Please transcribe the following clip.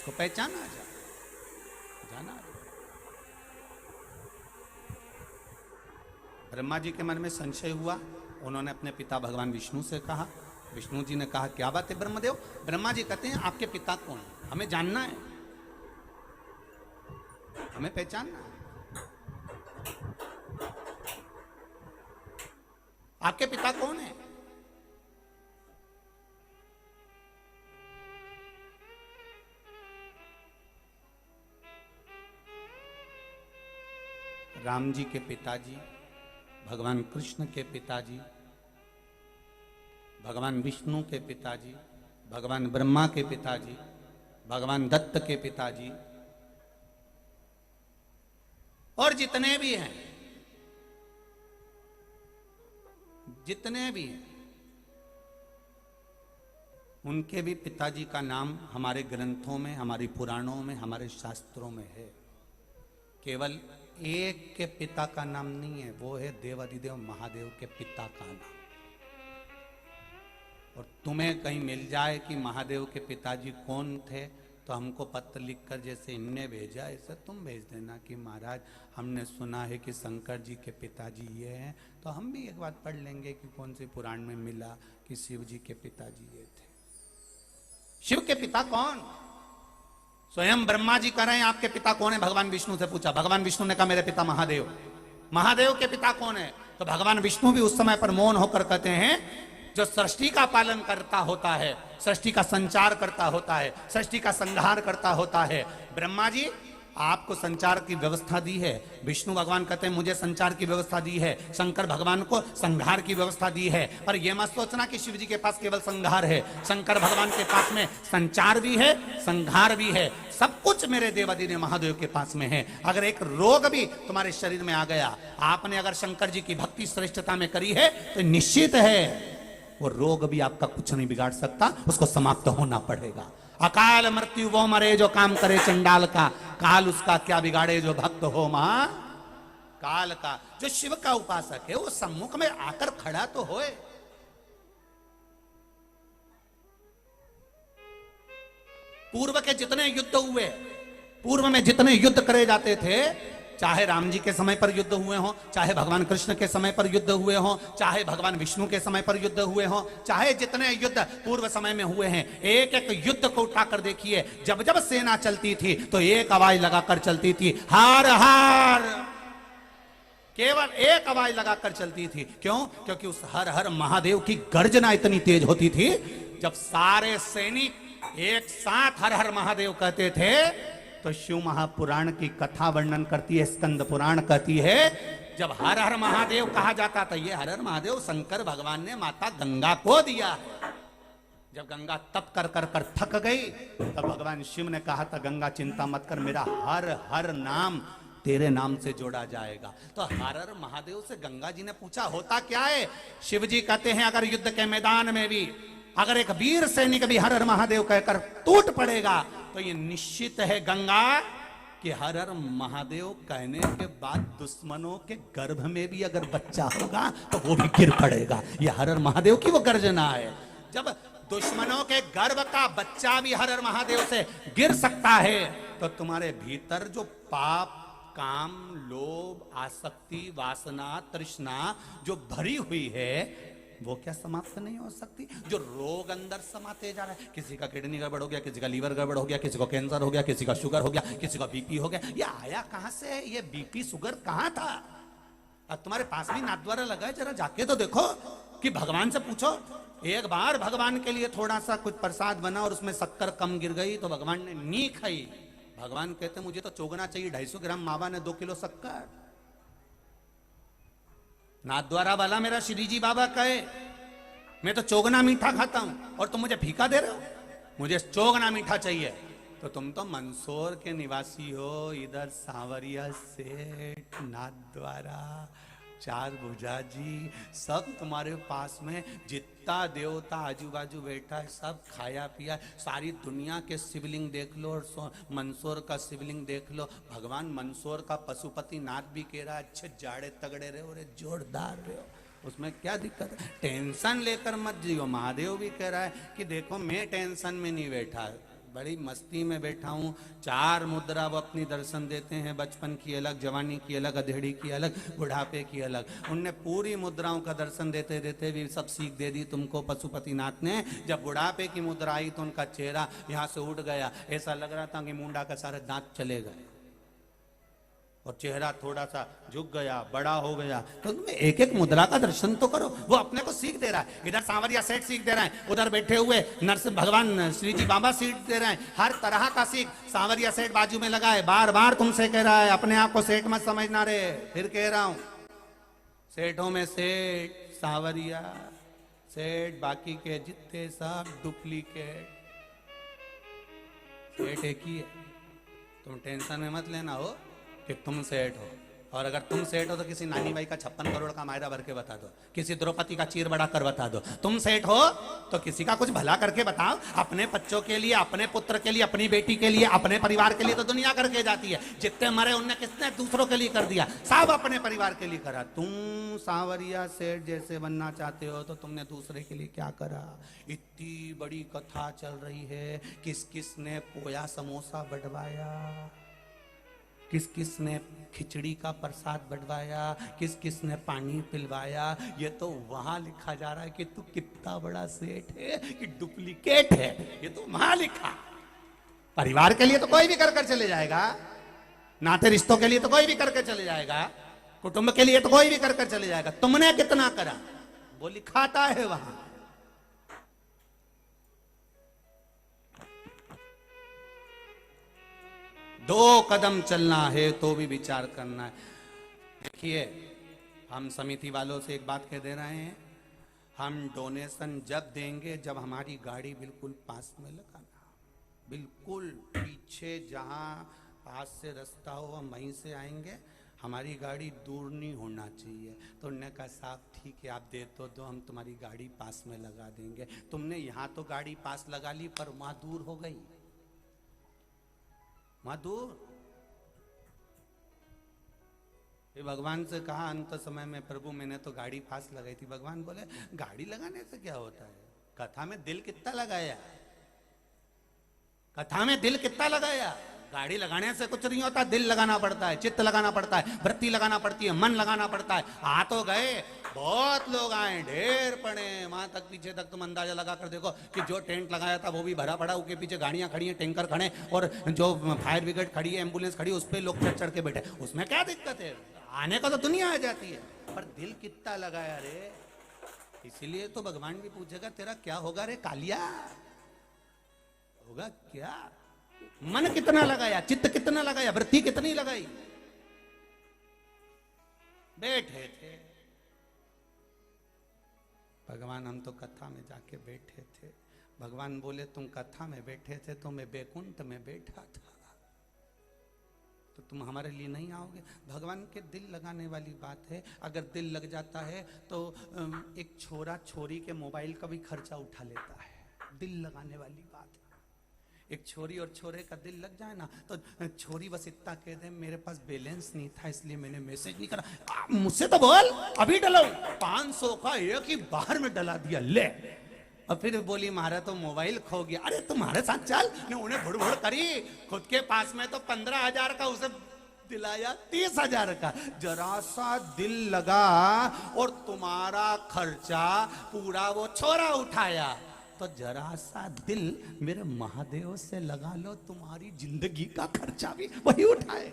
उसको पहचाना जाना। ब्रह्मा जी के मन में संशय हुआ, उन्होंने अपने पिता भगवान विष्णु से कहा। विष्णु जी ने कहा क्या बात है ब्रह्मदेव? ब्रह्मा जी कहते हैं आपके पिता कौन है, हमें जानना है, हमें पहचानना है। आपके पिता कौन है? राम जी के पिताजी, भगवान कृष्ण के पिताजी, भगवान विष्णु के पिताजी, भगवान ब्रह्मा के पिताजी, भगवान दत्त के पिताजी और जितने भी हैं, जितने भी हैं, उनके भी पिताजी का नाम हमारे ग्रंथों में, हमारे पुराणों में, हमारे शास्त्रों में है। केवल एक के पिता का नाम नहीं है, वो है देवाधिदेव महादेव के पिता का नाम। और तुम्हें कहीं मिल जाए कि महादेव के पिताजी कौन थे, तो हमको पत्र लिखकर जैसे इनने भेजा ऐसे तुम भेज देना कि महाराज हमने सुना है कि शंकर जी के पिताजी ये हैं। तो हम भी एक बात पढ़ लेंगे कि कौन से पुराण में मिला कि शिव जी के पिताजी ये थे। शिव के पिता कौन? स्वयं ब्रह्मा जी कह रहे हैं आपके पिता कौन है? भगवान विष्णु से पूछा। भगवान विष्णु ने कहा मेरे पिता महादेव। महादेव के पिता कौन है? तो भगवान विष्णु भी उस समय पर मौन होकर कहते हैं जो सृष्टि का पालन करता होता है, सृष्टि का संचार करता होता है, सृष्टि का संहार करता होता है। ब्रह्मा जी आपको संचार की व्यवस्था दी है, विष्णु भगवान कहते हैं मुझे संचार की व्यवस्था दी है, शंकर भगवान को संहार की व्यवस्था दी है। पर यह मत सोचना कि शिव जी के पास केवल संहार है, शंकर भगवान के पास में संचार भी है, संहार भी है, सब कुछ मेरे देवादिदेव महादेव के पास में है। अगर एक रोग भी तुम्हारे शरीर में आ गया, आपने अगर शंकर जी की भक्ति श्रेष्ठता में करी है, तो निश्चित है वो रोग भी आपका कुछ नहीं बिगाड़ सकता, उसको समाप्त होना पड़ेगा। अकाल मृत्यु वो मरे जो काम करे चंडाल का, काल उसका क्या बिगाड़े जो भक्त हो मां काल का। जो शिव का उपासक है वो सम्मुख में आकर खड़ा तो होए। पूर्व के जितने युद्ध हुए, पूर्व में जितने युद्ध करे जाते थे, चाहे राम जी के समय पर युद्ध हुए हों, चाहे भगवान कृष्ण के समय पर युद्ध हुए हों, चाहे भगवान विष्णु के समय पर युद्ध हुए हों, चाहे जितने युद्ध पूर्व समय में हुए हैं, एक एक युद्ध को उठाकर देखिए। जब जब सेना चलती थी तो एक आवाज लगाकर चलती थी, हार हार। केवल एक आवाज लगाकर चलती थी। क्यों? क्योंकि उस हर हर महादेव की गर्जना इतनी तेज होती थी, जब सारे सैनिक एक साथ हर हर महादेव कहते थे तो शिव महापुराण की कथा वर्णन करती है, स्कंद पुराण कहती है, जब हर हर महादेव कहा जाता था, ये हर हर महादेव शंकर भगवान ने माता गंगा को दिया है। जब गंगा तप कर कर कर थक गई, तब भगवान शिव ने कहा था गंगा चिंता मत कर, मेरा हर हर नाम तेरे नाम से जोड़ा जाएगा। तो हर हर महादेव से गंगा जी ने पूछा होता क्या है? शिव जी कहते हैं अगर युद्ध के मैदान में भी अगर एक वीर सैनिक भी हर हर महादेव कहकर टूट पड़ेगा, तो ये निश्चित है गंगा कि हर हर महादेव कहने के बाद दुश्मनों के गर्भ में भी अगर बच्चा होगा तो वो भी गिर पड़ेगा। ये हर हर महादेव की वो गर्जना है। जब दुश्मनों के गर्भ का बच्चा भी हर हर महादेव से गिर सकता है, तो तुम्हारे भीतर जो पाप, काम, लोभ, आसक्ति, वासना, तृष्णा जो भरी हुई है, वो क्या समाप्त नहीं हो सकती? जो रोग अंदर समाते जा रहा है, किसी का किडनी गड़बड़ हो गया, किसी का लीवर गड़बड़ हो गया, किसी को कैंसर हो गया, किसी का शुगर हो गया, किसी का बीपी हो गया, ये आया कहां से? ये बीपी शुगर कहां था? अब तुम्हारे पास भी नाथ द्वारा लगा है, जरा जाके तो देखो कि भगवान से पूछो। एक बार भगवान के लिए थोड़ा सा कुछ प्रसाद बना और उसमें शक्कर कम गिर गई तो भगवान ने नी खाई। भगवान कहते मुझे तो चोगना चाहिए 250 ग्राम मावा ने 2 किलो शक्कर। नाथ द्वारा वाला मेरा श्री जी बाबा कहे मैं तो चोगना मीठा खाता हूं और तुम मुझे फीका दे रहे हो, मुझे चोगना मीठा चाहिए। तो तुम तो मंदसौर के निवासी हो, इधर सांवरिया सेठ, नाथ द्वारा, चार भुजा जी, सब तुम्हारे पास में जितना देवता आजू बाजू बैठा है सब खाया पिया। सारी दुनिया के शिवलिंग देख लो और मंदसौर का शिवलिंग देख लो। भगवान मंदसौर का पशुपति नाथ भी कह रहा है अच्छे जाड़े तगड़े रहे हो, जोरदार रहे हो, उसमें क्या दिक्कत है? टेंशन लेकर मत जियो। महादेव भी कह रहा है कि देखो मैं टेंशन में नहीं बैठा, बड़ी मस्ती में बैठा हूँ। 4 मुद्रा वो अपनी दर्शन देते हैं, बचपन की अलग, जवानी की अलग, अधेड़ी की अलग, बुढ़ापे की अलग। उनने पूरी मुद्राओं का दर्शन देते देते भी सब सीख दे दी तुमको पशुपतिनाथ ने। जब बुढ़ापे की मुद्रा आई तो उनका चेहरा यहाँ से उठ गया, ऐसा लग रहा था कि मुंडा का सारे दांत चले गए और चेहरा थोड़ा सा झुक गया, बड़ा हो गया। तो तुम एक एक मुद्रा का दर्शन तो करो। वो अपने को सीख दे रहा है, इधर सांवरिया सेठ सीख दे रहा है, उधर बैठे हुए नरसिंह भगवान श्री जी बाबा सीख दे रहे हैं। हर तरह का सीख। सांवरिया सेठ बाजू में लगा है, बार बार तुमसे कह रहा है अपने आप को सेठ मत समझना रे। फिर कह रहा हूं, सेठों में सेठ सांवरिया सेठ, बाकी के जितने सब डुप्लीकेट। सेठ एक ही है, तुम टेंशन में मत लेना हो कि तुम सेठ हो। और अगर तुम सेठ हो तो किसी नानी बाई का 56 करोड़ का मायरा भर के बता दो, किसी द्रौपदी का चीर बड़ा कर बता दो। तुम सेठ हो तो किसी का कुछ भला करके बताओ। अपने बच्चों के लिए, अपने पुत्र के लिए, अपनी बेटी के लिए, अपने परिवार के लिए तो दुनिया करके जाती है। जितने मरे उनने किसने दूसरों के लिए कर दिया? सब अपने परिवार के लिए करा। तुम सांवरिया सेठ जैसे बनना चाहते हो तो तुमने दूसरे के लिए क्या करा? इतनी बड़ी कथा चल रही है, किस किस ने पोया समोसा बंटवाया, किस किस ने खिचड़ी का प्रसाद बंटवाया, किस किस ने पानी पिलवाया। ये तो वहां लिखा जा रहा है कि तू कितना बड़ा सेठ है कि डुप्लीकेट है। ये तो वहां लिखा। परिवार के लिए तो कोई भी कर कर चले जाएगा, नाते रिश्तों के लिए तो कोई भी करके चले जाएगा, कुटुंब के लिए तो कोई भी कर कर चले जाएगा। तुमने कितना करा वो लिखाता है वहां। दो कदम चलना है तो भी विचार करना है। देखिए, हम समिति वालों से एक बात कह दे रहे हैं, हम डोनेशन जब देंगे जब हमारी गाड़ी बिल्कुल पास में लगाना, बिल्कुल पीछे जहां पास से रास्ता हो हम वहीं से आएंगे, हमारी गाड़ी दूर नहीं होना चाहिए। तो उन्होंने कहा साहब ठीक है, आप दे तो दो, हम तुम्हारी गाड़ी पास में लगा देंगे। तुमने यहाँ तो गाड़ी पास लगा ली पर वहां दूर हो गई, वहां दूर। भगवान से कहा अंत समय में, प्रभु मैंने तो गाड़ी पास लगाई थी। भगवान बोले गाड़ी लगाने से क्या होता है? कथा में दिल कितना लगाया, कथा में दिल कितना लगाया। गाड़ी लगाने से कुछ नहीं होता, दिल लगाना पड़ता है, चित्त लगाना पड़ता है, वृत्ति लगाना पड़ती है, मन लगाना पड़ता है। आ तो गए, बहुत लोग आए, ढेर पड़े वहां तक, पीछे तक। तुम अंदाजा लगा कर देखो कि जो टेंट लगाया था वो भी भरा पड़ा, उसके पीछे गाड़ियां खड़ी हैं, टैंकर खड़े, और जो फायर ब्रिगेड खड़ी है, एम्बुलेंस खड़ी है, उस पर लोग चढ़ चढ़ के बैठे। उसमें क्या दिक्कत है? आने का तो दुनिया आ जाती है, पर दिल कितना लगाया रे। इसीलिए तो भगवान भी पूछेगा तेरा क्या होगा रे कालिया, होगा क्या? मन कितना लगाया, चित्त कितना लगाया, वृत्ति कितनी लगाई। बैठे थे भगवान, हम तो कथा में जाके बैठे थे। भगवान बोले तुम कथा में बैठे थे तो मैं बैकुंठ में बैठा था, तो तुम हमारे लिए नहीं आओगे? भगवान के दिल लगाने वाली बात है। अगर दिल लग जाता है तो एक छोरा छोरी के मोबाइल का भी खर्चा उठा लेता है, दिल लगाने वाली बात है। एक छोरी और छोरे का दिल लग जाए ना, तो छोरी बस इतना कह दे मेरे पास बैलेंस नहीं था इसलिए मैंने मैसेज नहीं करा। मुझसे तो बोल, अभी डलो। 500 का एक ही बाहर में डला दिया, ले। और फिर बोली मारा तो मोबाइल खो गया। अरे तुम्हारे साथ चल, ने उन्हें भुड़ भुड़ करी। खुद के पास में तो 15,000 का उसे दिलाया 30,000 का। जरा सा दिल लगा और तुम्हारा खर्चा पूरा वो छोरा उठाया। तो जरा सा दिल मेरे महादेव से लगा लो, तुम्हारी जिंदगी का खर्चा भी वही उठाए।